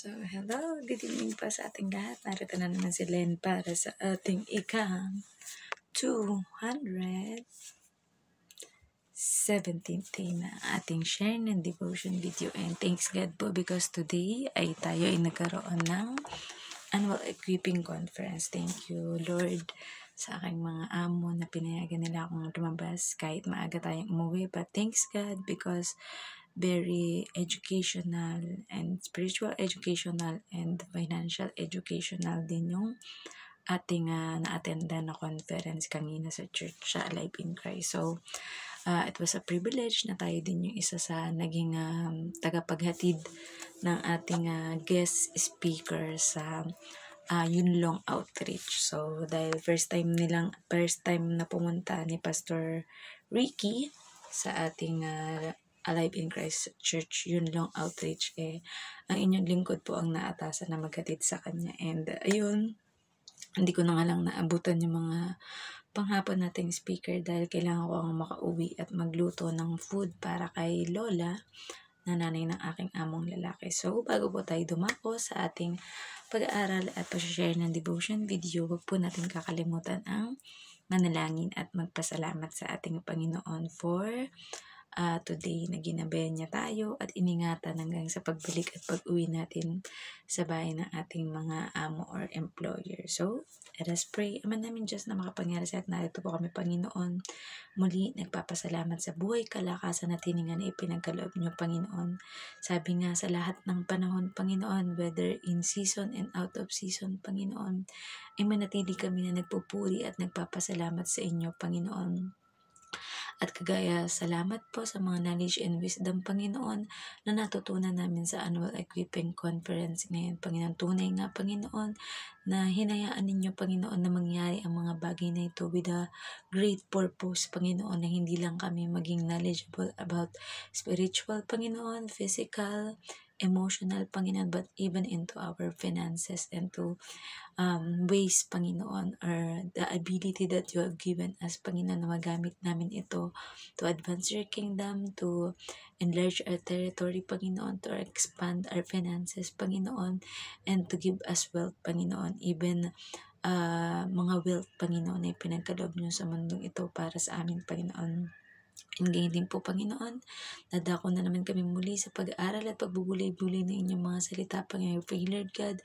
So, hello, good evening pa sa ating lahat. Narito na naman si Len para sa ating ikang 217th day na ating share ng devotion video. And thanks God po because today ay tayo ay nagkaroon ng annual equipping conference. Thank you, Lord, sa aking mga amo na pinayagan nila akong lumabas kahit maaga tayong umuwi. But thanks God because very educational and spiritual educational and financial educational din yung ating na-attenda na conference kanina sa church sa Alive in Christ. So, it was a privilege na tayo din yung isa sa naging tagapaghatid ng ating guest speaker sa Yunlong Outreach. So, dahil first time na pumunta ni Pastor Ricky sa ating Alive in Christ Church Yunlong Outreach, ang inyong lingkod po ang naatasan na maghatid sa kanya. And ayun, hindi ko na nga lang naabutan yung mga panghapon nating speaker dahil kailangan ko ang makauwi at magluto ng food para kay Lola na nanay ng aking among lalaki. So, bago po tayo dumako sa ating pag-aaral at pag-share ng devotion video, wag po natin kakalimutan ang manalangin at magpasalamat sa ating Panginoon for today na ginabayan niya tayo at iningatan hanggang sa pagbalik at pag-uwi natin sa bahay ng ating mga amo or employer. So, let us pray. Ama namin Diyos na makapangyari sa at narito po kami, Panginoon. Muli, nagpapasalamat sa buhay, kalakasan at hininga na ipinagkaloob niyo, Panginoon. Sabi nga sa lahat ng panahon, Panginoon, whether in season and out of season, Panginoon, ay manatili kami na nagpupuri at nagpapasalamat sa inyo, Panginoon. At kagaya, salamat po sa mga knowledge and wisdom, Panginoon, na natutunan namin sa annual equipping conference ngayon. Panginoon, tunay nga, Panginoon, na hinayaan ninyo, Panginoon, na mangyari ang mga bagay na ito with a great purpose, Panginoon, na hindi lang kami maging knowledgeable about spiritual, Panginoon, physical, emotional, Panginoon, but even into our finances and to ways, Panginoon, or the ability that you have given us, Panginoon, na magamit namin ito to advance your kingdom, to enlarge our territory, Panginoon, to expand our finances, Panginoon, and to give us wealth, Panginoon, even mga wealth, Panginoon, na ipinagkaloob niyo sa mundong ito para sa amin, Panginoon. And ganyan din po, Panginoon, nadako na naman kami muli sa pag-aaral at pagbubulay-bulay ng inyong mga salita, Panginoon. Pray, Lord God,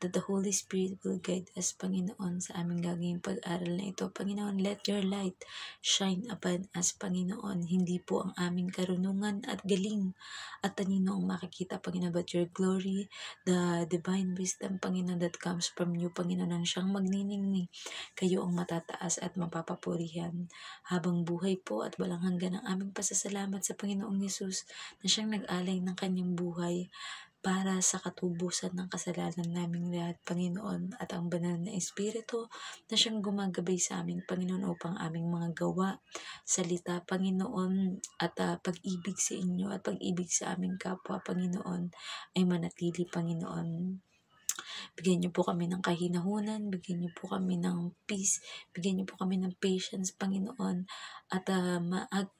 that the Holy Spirit will guide us, Panginoon, sa aming gagawing pag-aaral na ito. Panginoon, let your light shine upon us, Panginoon. Hindi po ang aming karunungan at galing at talino ang makikita, Panginoon, but your glory, the divine wisdom, Panginoon, that comes from you, Panginoon, ang siyang magniningning. Kayo ang matataas at mapapapurihan habang buhay po at walang hanggan ang aming pasasalamat sa Panginoong Yesus na siyang nag-alay ng kanyang buhay para sa katubusan ng kasalanan naming lahat, Panginoon, at ang banal na Espiritu na siyang gumagabay sa aming, Panginoon, upang aming mga gawa, salita, Panginoon, at pag-ibig sa inyo at pag-ibig sa aming kapwa, Panginoon, ay manatili, Panginoon. Bigyan niyo po kami ng kahinahunan, bigyan niyo po kami ng peace, bigyan niyo po kami ng patience, Panginoon, at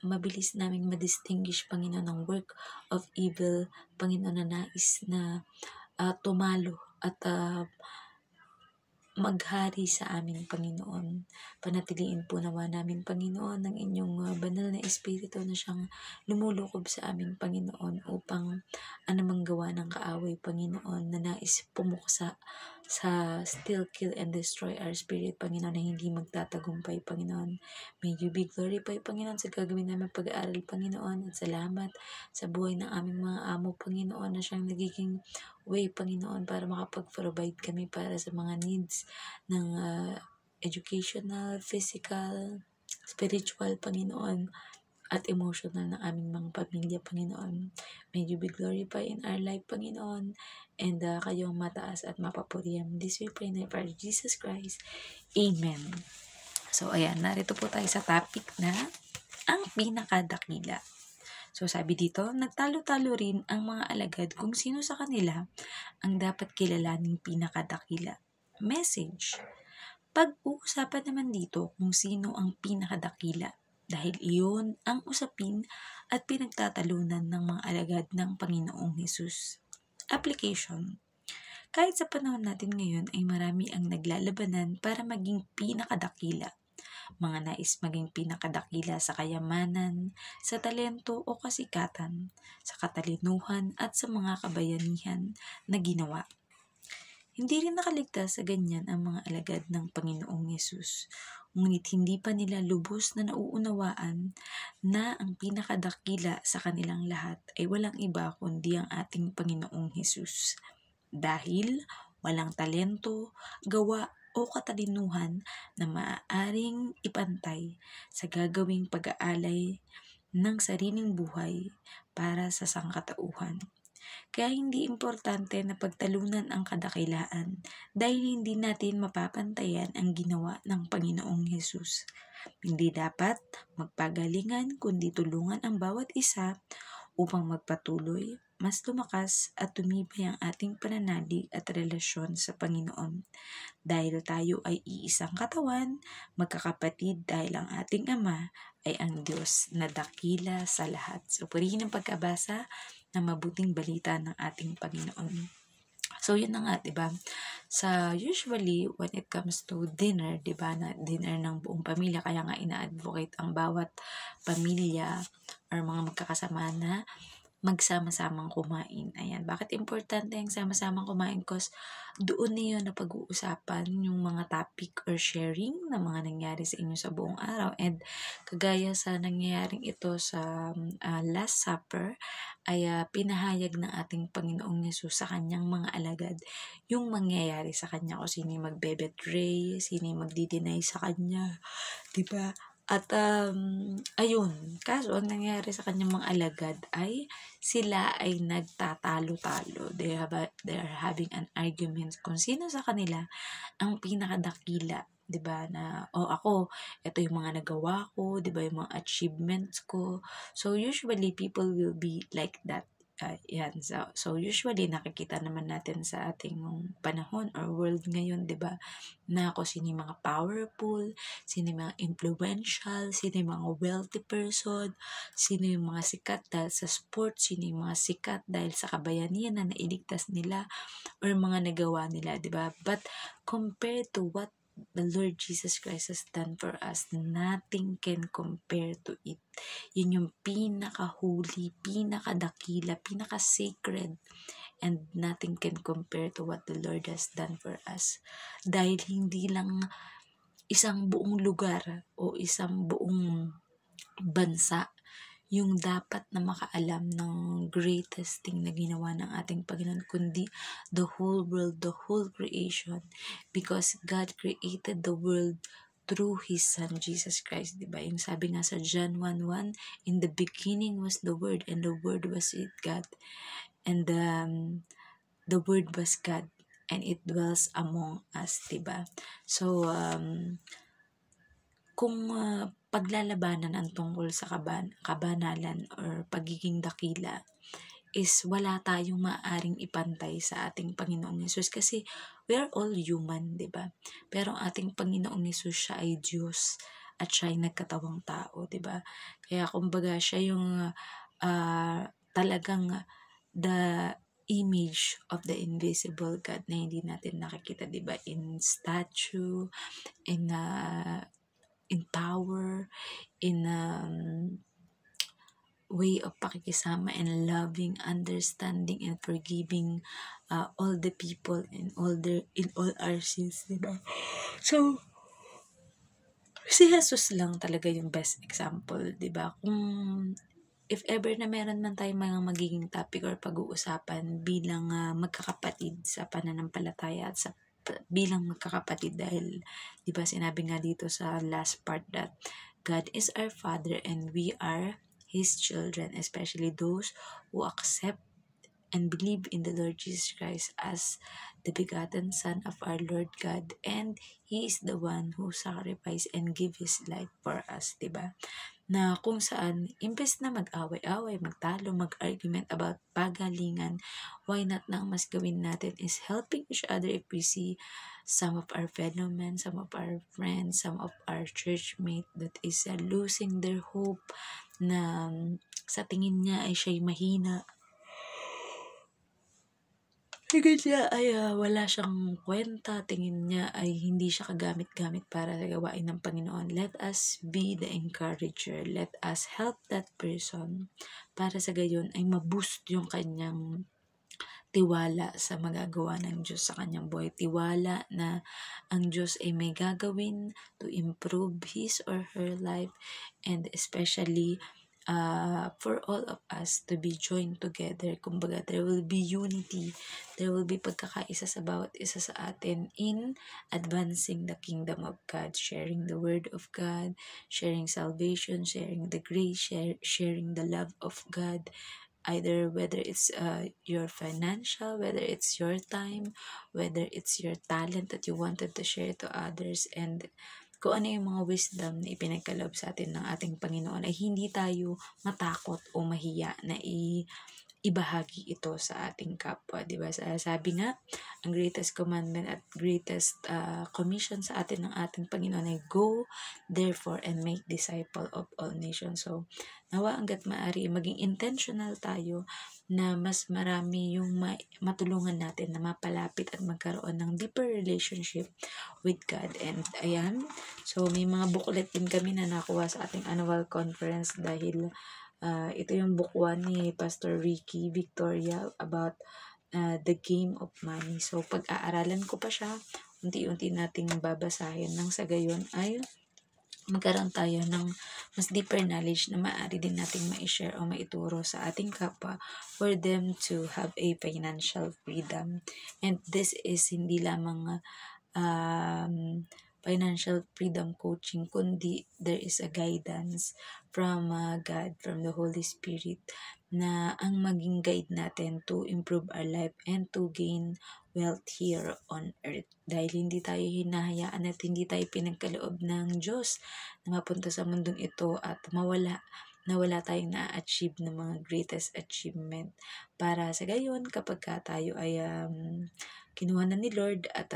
mabilis naming ma-distinguish, Panginoon, ng work of evil, Panginoon, na nais na tumalo at maghari sa amin, Panginoon. Panatiliin po nawa namin, Panginoon, ng inyong banal na Espiritu na siyang lumulukob sa amin, Panginoon, upang anumang gawa ng kaaway, Panginoon, na nais pumuksa sa still, kill, and destroy our spirit, Panginoon, na hindi magtatagumpay, Panginoon. May you be glorified, Panginoon, sa gagawin namin pag-aaral, Panginoon, at salamat sa buhay ng aming mga amo, Panginoon, na siyang nagiging way, Panginoon, para makapag-provide kami para sa mga needs ng educational, physical, spiritual, Panginoon, at emotional ng aming mga pamilya, Panginoon. May you be glorified in our life, Panginoon, and kayo ang mataas at mapapurihan. This we pray in the name of Jesus Christ. Amen. So, ayan, narito po tayo sa topic na ang pinakadakila. So, sabi dito, nagtalo-talo rin ang mga alagad kung sino sa kanila ang dapat kilalaning pinakadakila. Message. Pag-uusapan naman dito kung sino ang pinakadakila dahil iyon ang usapin at pinagtatalunan ng mga alagad ng Panginoong Hesus. Application. Kahit sa panahon natin ngayon ay marami ang naglalabanan para maging pinakadakila. Mga nais maging pinakadakila sa kayamanan, sa talento o kasikatan, sa katalinuhan at sa mga kabayanihan na ginawa. Hindi rin nakaligtas sa ganyan ang mga alagad ng Panginoong Yesus. Ngunit hindi pa nila lubos na nauunawaan na ang pinakadakila sa kanilang lahat ay walang iba kundi ang ating Panginoong Yesus. Dahil walang talento, gawa o katalinuhan na maaaring ipantay sa gagawing pag-aalay ng sariling buhay para sa sangkatauhan. Kaya hindi importante na pagtalunan ang kadakilaan dahil hindi natin mapapantayan ang ginawa ng Panginoong Hesus. Hindi dapat magpagalingan kundi tulungan ang bawat isa upang magpatuloy, mas lumakas at tumibay ang ating pananalig at relasyon sa Panginoon. Dahil tayo ay iisang katawan, magkakapatid dahil ang ating Ama ay ang Diyos na dakila sa lahat. So, purihin ang pagkabasa ng mabuting balita ng ating Panginoon. So, yun na nga, diba? Usually, when it comes to dinner, diba, na dinner ng buong pamilya, kaya nga ina-advocate ang bawat pamilya or mga magkakasama na magsama-samang kumain. Ayan. Bakit importante ang sama-samang kumain? Because doon na yun na pag-uusapan yung mga topic or sharing na mga nangyari sa inyo sa buong araw. And kagaya sa nangyayaring ito sa Last Supper, ay pinahayag ng ating Panginoong Yesus sa kanyang mga alagad yung mangyayari sa kanya, kung sino yung magbe-betray, sino yung magdi-deny sa kanya. Diba? At ayun, kaso ang nangyari sa kanyang mga alagad ay sila ay nagtatalo-talo. They are having an argument kung sino sa kanila ang pinakadakila, 'di ba? Na ako, ito yung mga nagawa ko, 'di ba, yung mga achievements ko. So usually people will be like that. Yan. So usually nakikita naman natin sa ating panahon or world ngayon, 'di ba? Na kung sino yung mga powerful, sino yung mga influential, sino yung mga wealthy person, sino yung mga sikat dahil sa sports, sino yung mga sikat dahil sa kabayanihan na nailigtas nila or mga nagawa nila, 'di ba? But compared to what the Lord Jesus Christ has done for us, nothing can compare to it. Yun yung pinakahuli, pinakadakila, pinaka-sacred, and nothing can compare to what the Lord has done for us. Dahil hindi lang isang buong lugar o isang buong bansa yung dapat na makaalam ng greatest thing na ginawa ng ating Panginoon, kundi the whole world, the whole creation, because God created the world through His Son, Jesus Christ, diba? Yung sabi nga sa John 1:1, in the beginning was the Word, and the Word was with God, and the Word was God, and it dwells among us, diba? So, kung paglalabanan ang tungkol sa kabanalan or pagiging dakila is wala tayong maaring ipantay sa ating Panginoong Yesus kasi we are all human, di ba? Pero ang ating Panginoong Yesus, siya ay Diyos at siya ay nagkatawang tao, di ba? Kaya kumbaga siya yung talagang the image of the invisible God na hindi natin nakikita, di ba? In statue, in power, in way of pakikisama and loving, understanding, and forgiving all the people in all our sins, diba? So, si Jesus lang talaga yung best example, diba? Kung if ever na meron man tayong mga magiging topic or pag-uusapan bilang magkakapatid sa pananampalataya at sa bilang magkakapatid, dahil di ba sinabi nga dito sa last part that God is our Father and we are His children, especially those who accept and believe in the Lord Jesus Christ as the begotten Son of our Lord God, and He is the one who sacrificed and gave His life for us, diba? Na kung saan, imbes na mag-away-away, magtalo, mag-argument about pagalingan, why not na mas gawin natin is helping each other. If we see some of our fellow men, some of our friends, some of our churchmate that is losing their hope, na sa tingin niya ay siya'y mahina, tingin niya ay wala siyang kwenta, tingin niya ay hindi siya kagamit-gamit para sa gawain ng Panginoon. Let us be the encourager. Let us help that person para sa gayon ay ma-boost yung kanyang tiwala sa magagawa ng Diyos sa kanyang buhay. Tiwala na ang Diyos ay may gagawin to improve his or her life, and especially for all of us to be joined together. Kumbaga, there will be unity. There will be pagkakaisa sa bawat isa sa atin in advancing the kingdom of God, sharing the word of God, sharing salvation, sharing the grace, sharing the love of God, either whether it's your financial, whether it's your time, whether it's your talent that you wanted to share to others, and kung ano yung mga wisdom na ipinagkaloob sa atin ng ating Panginoon, ay hindi tayo matakot o mahiya na ibahagi ito sa ating kapwa, di ba? Sabi nga, ang greatest commandment at greatest commission sa atin ng ating Panginoon ay go, therefore, and make disciple of all nations. So, nawa hanggat maaari, maging intentional tayo na mas marami yung matulungan natin na mapalapit at magkaroon ng deeper relationship with God. And ayan, so may mga booklet din kami na nakuha sa ating annual conference dahil ito yung book 1 ni Pastor Ricky Victoria about the game of money. So pag-aaralan ko pa siya, unti-unti nating babasahin nang sa gayon ay magkaroon tayo ng mas deeper knowledge na maaari din nating ma-share o maituro sa ating kapwa for them to have a financial freedom. And this is hindi lamang financial freedom coaching, kundi there is a guidance from God, from the Holy Spirit, na ang maging guide natin to improve our life and to gain wealth here on earth. Dahil hindi tayo hinahayaan at hindi tayo pinagkaloob ng Diyos na mapunta sa mundong ito at wala tayong na-achieve ng mga greatest achievement. Para sa gayon, kapag tayo ay kinuha na ni Lord at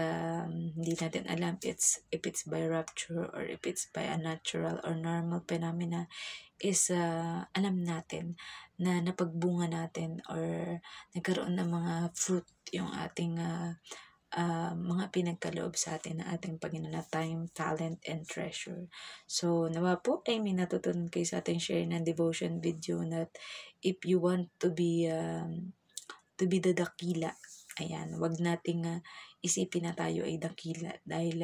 hindi natin alam if it's by rapture or if it's by a natural or normal phenomena, is alam natin na napagbunga natin or nagkaroon ng mga fruit yung ating mga pinagkaloob sa atin na ating Panginoon na time, talent, and treasure. So, nawa po ay may natutunan kayo sa ating share ng devotion video that if you want to be the dakila, ayan, wag nating isipin na tayo ay dakila dahil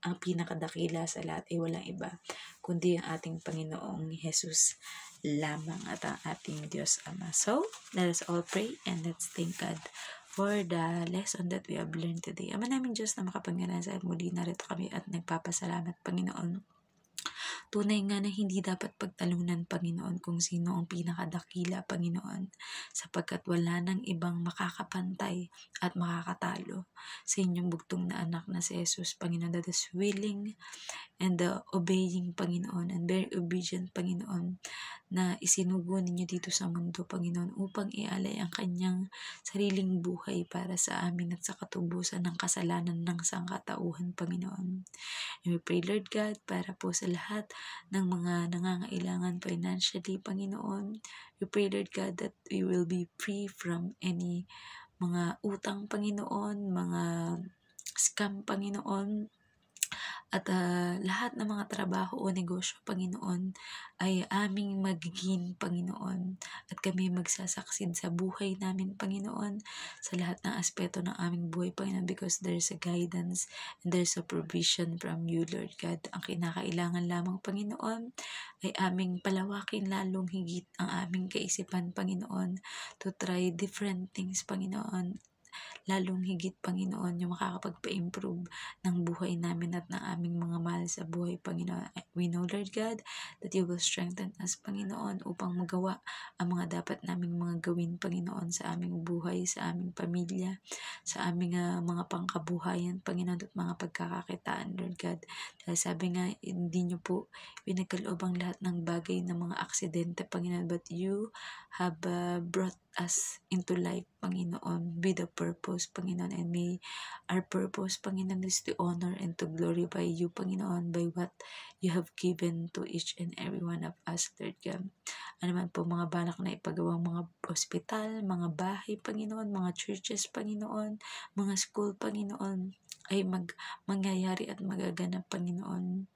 ang pinakadakila sa lahat ay walang iba kundi ang ating Panginoong Jesus lamang at ang ating Diyos Ama. So, let us all pray and let's thank God for the lesson that we have learned today. Ama namin Diyos na makapangyarihan sa muli, narito kami at nagpapasalamat, Panginoon. Tunay nga na hindi dapat pagtalunan, Panginoon, kung sino ang pinakadakila, Panginoon, sapagkat wala nang ibang makakapantay at makakatalo sa inyong bugtong na anak na si Jesus, Panginoon, that is willing and obeying, Panginoon, and very obedient, Panginoon, na isinugo ninyo dito sa mundo, Panginoon, upang ialay ang kanyang sariling buhay para sa amin at sa katubusan ng kasalanan ng sangkatauhan, Panginoon. And we pray, Lord God, para po sa lahat ng mga nangangailangan financially, Panginoon. We pray, Lord God, that we will be free from any mga utang, Panginoon, mga scam, Panginoon, at lahat ng mga trabaho o negosyo, Panginoon, ay aming magiging, Panginoon, at kami magsasaksid sa buhay namin, Panginoon, sa lahat ng aspeto ng aming buhay, Panginoon, because there's a guidance and there's a provision from you, Lord God. Ang kinakailangan lamang, Panginoon, ay aming palawakin lalong higit ang aming kaisipan, Panginoon, to try different things, Panginoon, lalong higit, Panginoon, yung makakapagpa-improve ng buhay namin at ng aming mga mahal sa buhay, Panginoon. We know, Lord God, that you will strengthen us, Panginoon, upang magawa ang mga dapat naming mga gawin, Panginoon, sa aming buhay, sa aming pamilya, sa aming mga pangkabuhayan, Panginoon, at mga pagkakakitaan, Lord God. Dahil sabi nga, hindi nyo po pinagkaloob ang lahat ng bagay ng mga aksidente, Panginoon, but you have brought us into life, Panginoon, with a purpose. purpose, Panginoon, and may our purpose, Panginoon, is to honor and to glorify you, Panginoon, by what you have given to each and every one of us, Lord God. Ano man po mga balak na ipagawang mga ospital, mga bahay, Panginoon, mga churches, Panginoon, mga school, Panginoon, ay mangyayari at magaganap, Panginoon,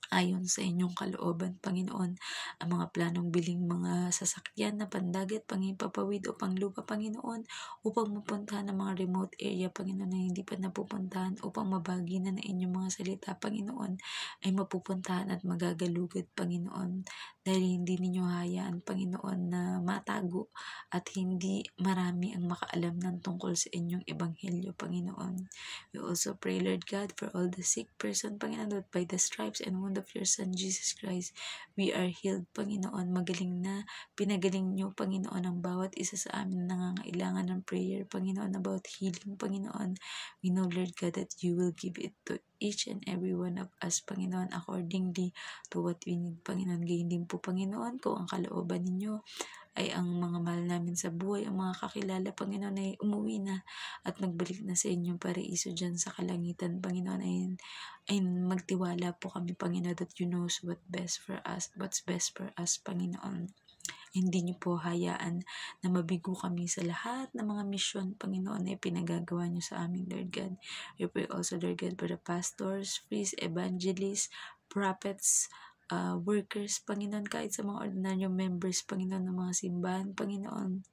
ayon sa inyong kalooban, Panginoon. Ang mga planong biling mga sasakyan na pandagat, pangipapawid o panglupa, Panginoon, upang mapuntahan ang mga remote area, Panginoon, na hindi pa napupuntahan, upang mabagi na inyong mga salita, Panginoon, ay mapupuntahan at magagalugad, Panginoon. Dahil hindi ninyo hayaan, Panginoon, na matago at hindi marami ang makaalam ng tungkol sa inyong ebanghelyo, Panginoon. We also pray, Lord God, for all the sick person, Panginoon, that by the stripes and wound of your Son, Jesus Christ, we are healed, Panginoon. Magaling na, pinagaling nyo, Panginoon, ang bawat isa sa amin na nangangailangan ng prayer, Panginoon, about healing, Panginoon. We know, Lord God, that you will give it to each and every one of us, Panginoon, accordingly to what we need, Panginoon. Gayon din po, Panginoon, kung ang kalooban ninyo ay ang mga mahal namin sa buhay, ang mga kakilala, Panginoon, ay umuwi na at magbalik na sa inyong paraiso dyan sa kalangitan, Panginoon, ay magtiwala po kami, Panginoon, that you knows what's best for us, Panginoon. Hindi niyo po hayaan na mabigo kami sa lahat ng mga misyon, Panginoon, na pinagagawa niyo sa amin, Lord God. We pray also, Lord God, for the pastors, priests, evangelists, prophets, workers, Panginoon, kahit sa mga ordinaryong members, Panginoon, ng mga simbahan, Panginoon,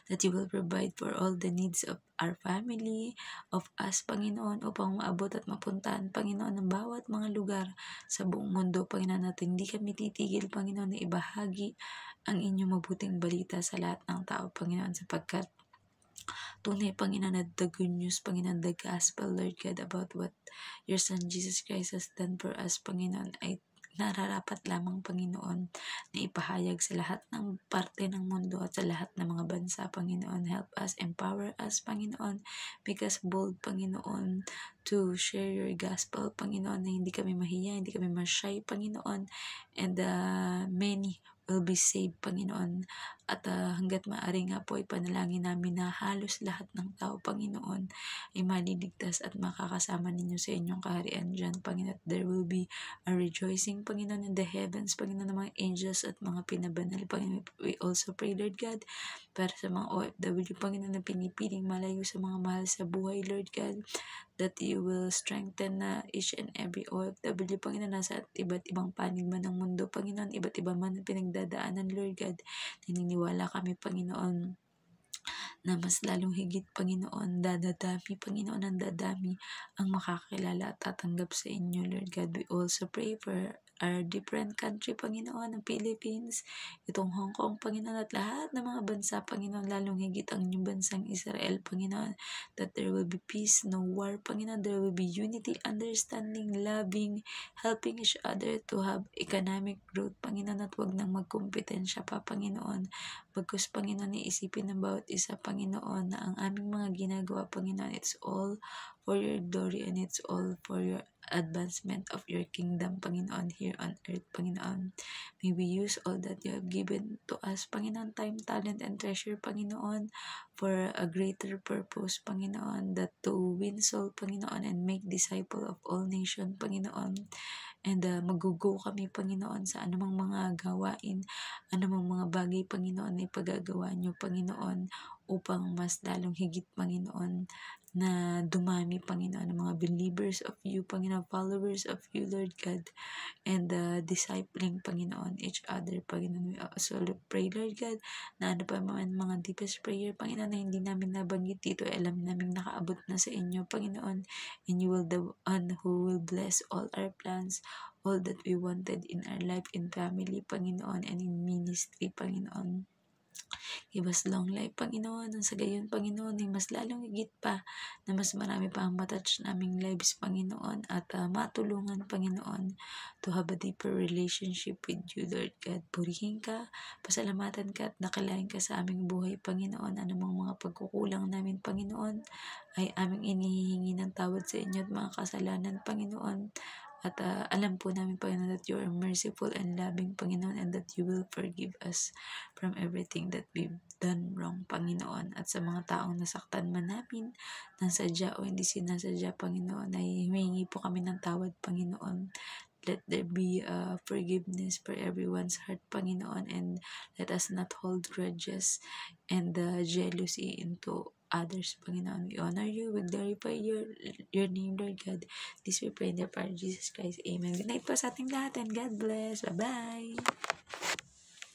that you will provide for all the needs of our family, of us, Panginoon, upang maabot at mapuntahan, Panginoon, ng bawat mga lugar sa buong mundo, Panginoon, at hindi kami titigil, Panginoon, na ibahagi ang inyong mabuting balita sa lahat ng tao, Panginoon, sapagkat tunay, Panginoon, at the good news, Panginoon, the gospel, Lord God, about what your Son Jesus Christ has done for us, Panginoon, ay nararapat lamang, Panginoon, na ipahayag sa lahat ng parte ng mundo at sa lahat ng mga bansa, Panginoon. Help us, empower us, Panginoon, make us bold, Panginoon, to share your gospel, Panginoon, na hindi kami mahiya, hindi kami ma-shy, Panginoon, and many will be saved, Panginoon. At hanggat maaari nga po, ipanalangin namin na halos lahat ng tao, Panginoon, ay maliligtas at makakasama ninyo sa inyong kaharian dyan, Panginoon. There will be a rejoicing, Panginoon, in the heavens, Panginoon, ng mga angels at mga pinabanal, Panginoon. We also pray, Lord God, para sa mga OFW, Panginoon, na pinipiling malayo sa mga mahal sa buhay, Lord God, that you will strengthen each and every OFW, Panginoon, nasa iba't ibang panig man ng mundo, Panginoon, iba't iba man ang pinagdadaanan, Lord God. Naniniwala kami, Panginoon, na mas lalong higit, Panginoon, dadadami, Panginoon, ang dadami ang makakilala at tatanggap sa inyo, Lord God. We also pray for our different country, Panginoon, ang Philippines, itong Hong Kong, Panginoon, at lahat ng mga bansa, Panginoon, lalong higit ang inyong bansang Israel, Panginoon, that there will be peace, no war, Panginoon, there will be unity, understanding, loving, helping each other to have economic growth, Panginoon, at wag nang magkompetensya pa, Panginoon. Bagkus, Panginoon, iisipin ng bawat isa, Panginoon, na ang aming mga ginagawa, Panginoon, it's all for your glory and it's all for your advancement of your kingdom, Panginoon, here on earth, Panginoon. May we use all that you have given to us, Panginoon, time, talent, and treasure, Panginoon, for a greater purpose, Panginoon, that to win soul, Panginoon, and make disciple of all nation, Panginoon. And magugo kami, Panginoon, sa anumang mga gawain, anumang mga bagay, Panginoon, na ipagagawa niyo, Panginoon, upang mas lalong higit, Panginoon, na dumami, Panginoon, ng mga believers of you, Panginoon, followers of you, Lord God, and discipling, Panginoon, each other, Panginoon. We also pray, Lord God, na ano pa man mga deepest prayer, Panginoon, na hindi namin nabanggit dito, alam namin nakaabot na sa inyo, Panginoon, and you will the one who will bless all our plans, all that we wanted in our life, in family, Panginoon, and in ministry, Panginoon. Give us long life, Panginoon. Nang sa gayon, Panginoon, ay mas lalong higit pa na mas marami pa ang matouch naming lives, Panginoon, at matulungan, Panginoon, to have a deeper relationship with you, Lord God. Purihin ka, pasalamatan ka, at nakalain ka sa aming buhay, Panginoon. Anumang mga pagkukulang namin, Panginoon, ay aming inihihingi ng tawad sa inyo at mga kasalanan, Panginoon, At alam po namin, Panginoon, that you are merciful and loving, Panginoon, and that you will forgive us from everything that we've done wrong, Panginoon. At sa mga taong nasaktan man namin, ng sadya o hindi sinasadya, Panginoon, ay humingi po kami ng tawad, Panginoon. Let there be forgiveness for everyone's heart, Panginoon, and let us not hold grudges and jealousy into others, Panginoon. We honor you, we glorify your name, Lord God. This we pray in the power of Jesus Christ. Amen. Good night po sa ating lahat and God bless. Bye-bye.